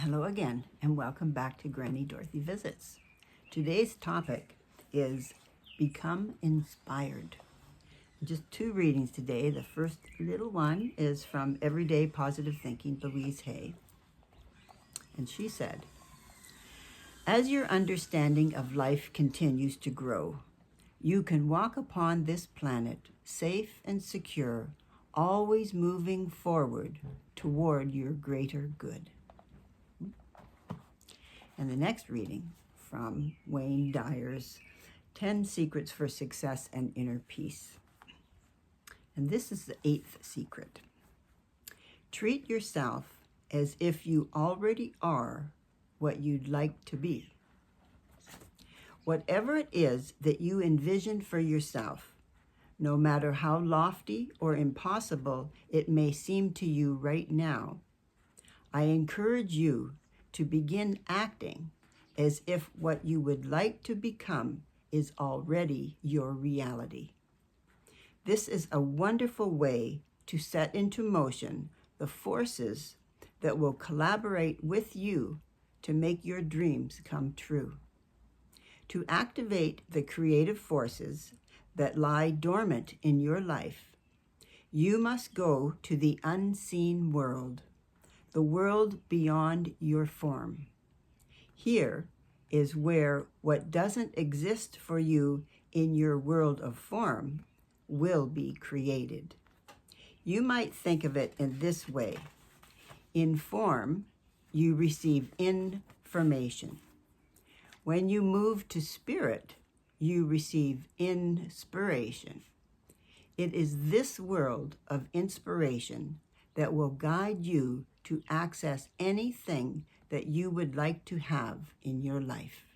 Hello again, and welcome back to Granny Dorothy Visits. Today's topic is Become Inspired. Just two readings today. The first little one is from Everyday Positive Thinking, Louise Hay. And she said, as your understanding of life continues to grow, you can walk upon this planet safe and secure, always moving forward toward your greater good. And the next reading from Wayne Dyer's 10 Secrets for Success and Inner Peace. And this is the 8th secret. Treat yourself as if you already are what you'd like to be. Whatever it is that you envision for yourself, no matter how lofty or impossible it may seem to you right now, I encourage you to begin acting as if what you would like to become is already your reality. This is a wonderful way to set into motion the forces that will collaborate with you to make your dreams come true. To activate the creative forces that lie dormant in your life, you must go to the unseen world, the world beyond your form. Here is where what doesn't exist for you in your world of form will be created. You might think of it in this way. In form, you receive information. When you move to spirit, you receive inspiration. It is this world of inspiration that will guide you to access anything that you would like to have in your life.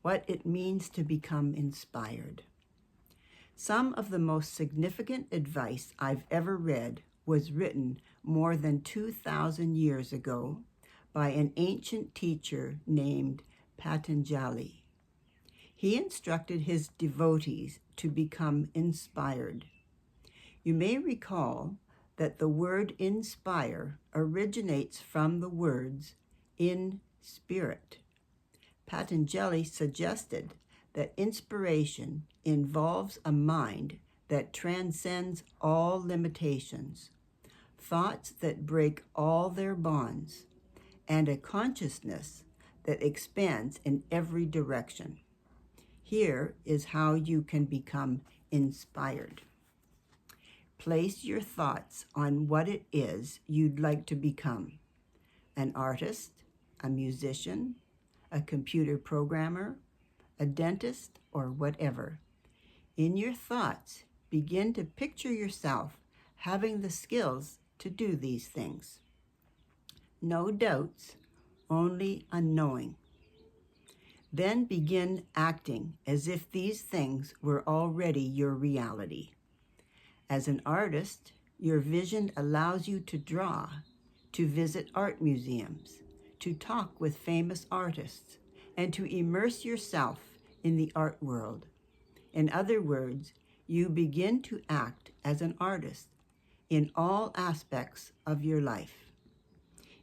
What it means to become inspired. Some of the most significant advice I've ever read was written more than 2,000 years ago by an ancient teacher named Patanjali. He instructed his devotees to become inspired. You may recall that the word inspire originates from the words in spirit. Patanjali suggested that inspiration involves a mind that transcends all limitations, thoughts that break all their bonds, and a consciousness that expands in every direction. Here is how you can become inspired. Place your thoughts on what it is you'd like to become. An artist, a musician, a computer programmer, a dentist, or whatever. In your thoughts, begin to picture yourself having the skills to do these things. No doubts, only a knowing. Then begin acting as if these things were already your reality. As an artist, your vision allows you to draw, to visit art museums, to talk with famous artists, and to immerse yourself in the art world. In other words, you begin to act as an artist in all aspects of your life.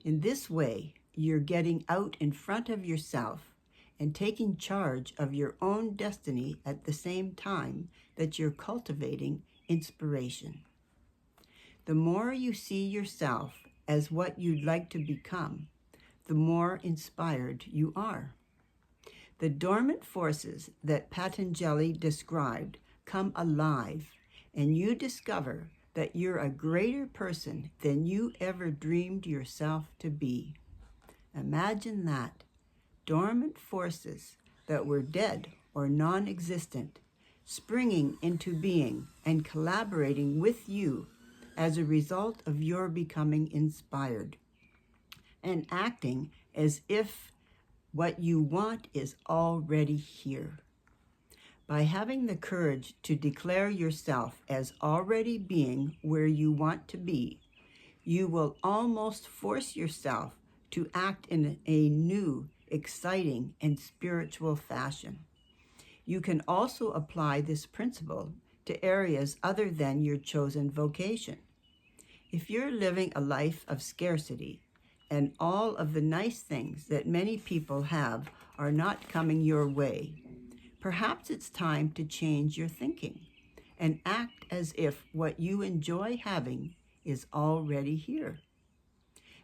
In this way, you're getting out in front of yourself and taking charge of your own destiny at the same time that you're cultivating inspiration. The more you see yourself as what you'd like to become, the more inspired you are. The dormant forces that Patanjali described come alive, and you discover that you're a greater person than you ever dreamed yourself to be. Imagine that. Dormant forces that were dead or non-existent springing into being and collaborating with you as a result of your becoming inspired and acting as if what you want is already here. By having the courage to declare yourself as already being where you want to be, you will almost force yourself to act in a new, exciting, and spiritual fashion. You can also apply this principle to areas other than your chosen vocation. If you're living a life of scarcity, and all of the nice things that many people have are not coming your way, perhaps it's time to change your thinking and act as if what you enjoy having is already here.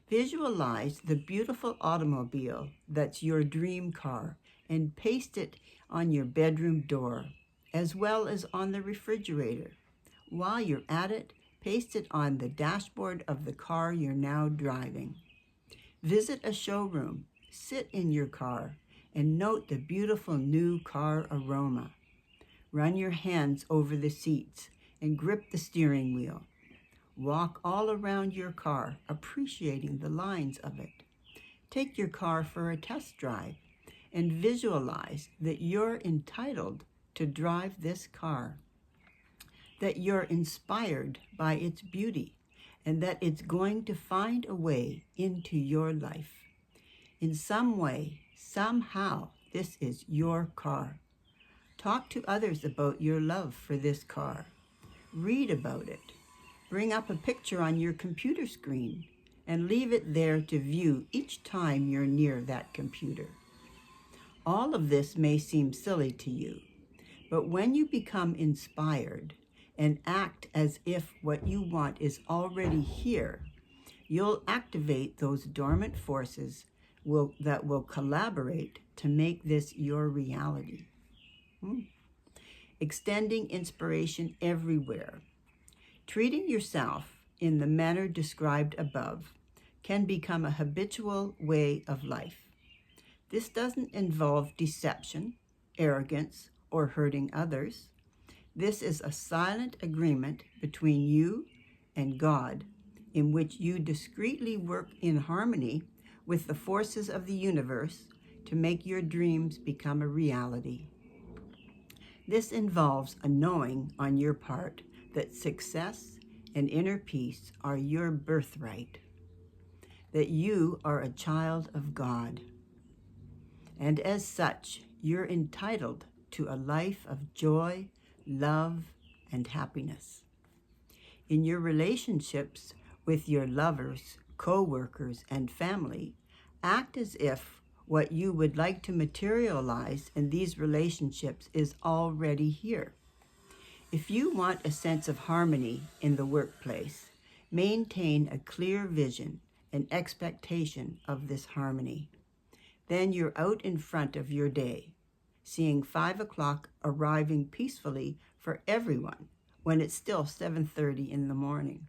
Visualize the beautiful automobile that's your dream car and paste it on your bedroom door, as well as on the refrigerator. While you're at it, paste it on the dashboard of the car you're now driving. Visit a showroom, sit in your car, and note the beautiful new car aroma. Run your hands over the seats and grip the steering wheel. Walk all around your car, appreciating the lines of it. Take your car for a test drive and visualize that you're entitled to drive this car, that you're inspired by its beauty, and that it's going to find a way into your life. In some way, somehow, this is your car. Talk to others about your love for this car. Read about it. Bring up a picture on your computer screen and leave it there to view each time you're near that computer. All of this may seem silly to you, but when you become inspired and act as if what you want is already here, you'll activate those dormant forces that will collaborate to make this your reality. Extending inspiration everywhere. Treating yourself in the manner described above can become a habitual way of life. This doesn't involve deception, arrogance, or hurting others. This is a silent agreement between you and God, in which you discreetly work in harmony with the forces of the universe to make your dreams become a reality. This involves a knowing on your part that success and inner peace are your birthright, that you are a child of God, and as such, you're entitled to a life of joy, love, and happiness. In your relationships with your lovers, co-workers, and family, act as if what you would like to materialize in these relationships is already here. If you want a sense of harmony in the workplace, maintain a clear vision and expectation of this harmony. Then you're out in front of your day, seeing 5 o'clock arriving peacefully for everyone when it's still 7:30 in the morning.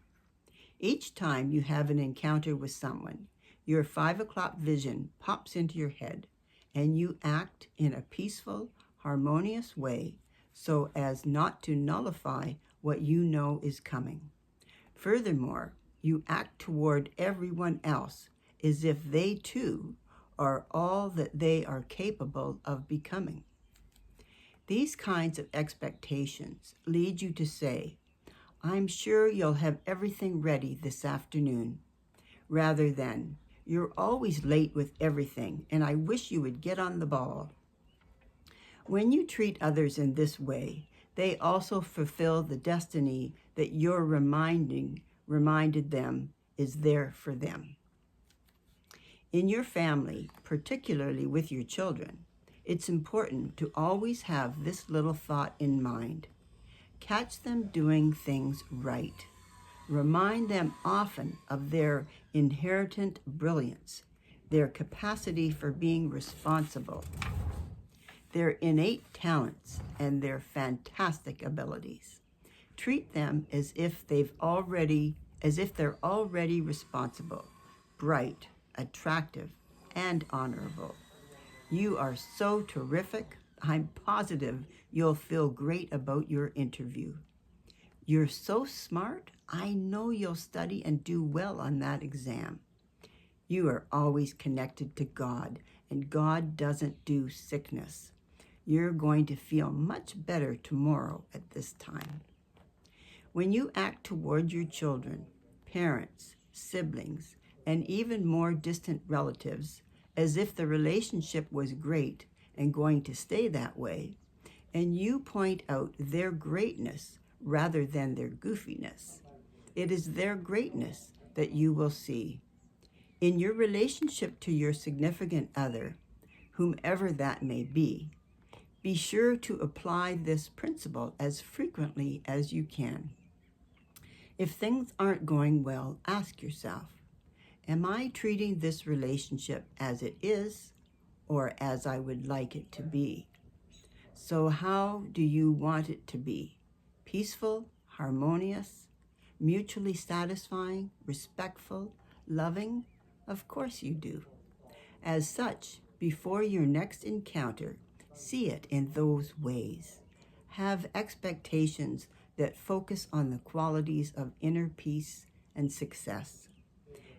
Each time you have an encounter with someone, your 5 o'clock vision pops into your head and you act in a peaceful, harmonious way so as not to nullify what you know is coming. Furthermore, you act toward everyone else as if they too are all that they are capable of becoming. These kinds of expectations lead you to say, "I'm sure you'll have everything ready this afternoon," rather than, "You're always late with everything, and I wish you would get on the ball." When you treat others in this way, they also fulfill the destiny that you're reminded them is there for them. In your family, particularly with your children, it's important to always have this little thought in mind. Catch them doing things right. Remind them often of their inherent brilliance, their capacity for being responsible, their innate talents, and their fantastic abilities. Treat them as if they're already responsible, bright, attractive, and honorable. You are so terrific. I'm positive you'll feel great about your interview. You're so smart. I know you'll study and do well on that exam. You are always connected to God, and God doesn't do sickness. You're going to feel much better tomorrow at this time. When you act toward your children, parents, siblings, and even more distant relatives, as if the relationship was great and going to stay that way, and you point out their greatness rather than their goofiness, it is their greatness that you will see. In your relationship to your significant other, whomever that may be sure to apply this principle as frequently as you can. If things aren't going well, ask yourself, am I treating this relationship as it is or as I would like it to be? So how do you want it to be? Peaceful, harmonious, mutually satisfying, respectful, loving? Of course you do. As such, before your next encounter, see it in those ways. Have expectations that focus on the qualities of inner peace and success.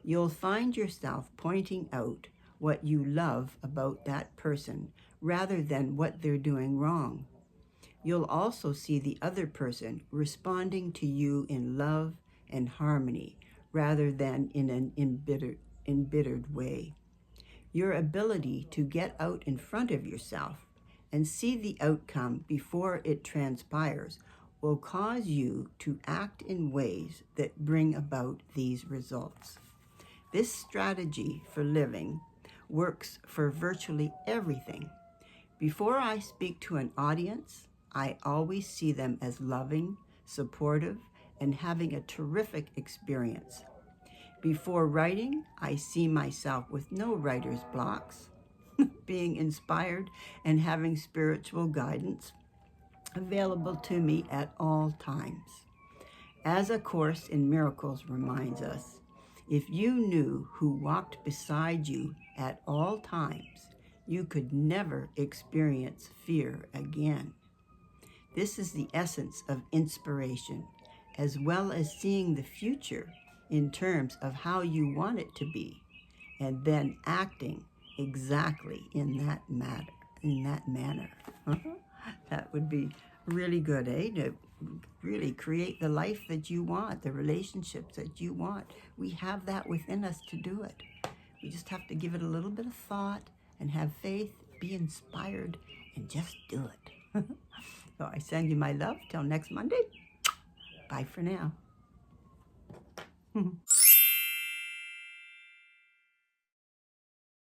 You'll find yourself pointing out what you love about that person rather than what they're doing wrong. You'll also see the other person responding to you in love and harmony rather than in an embittered way. Your ability to get out in front of yourself and see the outcome before it transpires will cause you to act in ways that bring about these results. This strategy for living works for virtually everything. Before I speak to an audience, I always see them as loving, supportive, and having a terrific experience. Before writing, I see myself with no writer's blocks, being inspired and having spiritual guidance available to me at all times. As A Course in Miracles reminds us, if you knew who walked beside you at all times, you could never experience fear again. This is the essence of inspiration, as well as seeing the future in terms of how you want it to be, and then acting exactly in that manner. That would be really good, eh? To really create the life that you want, the relationships that you want. We have that within us to do it. We just have to give it a little bit of thought and have faith, be inspired, and just do it. So I send you my love. Till next Monday. Bye for now.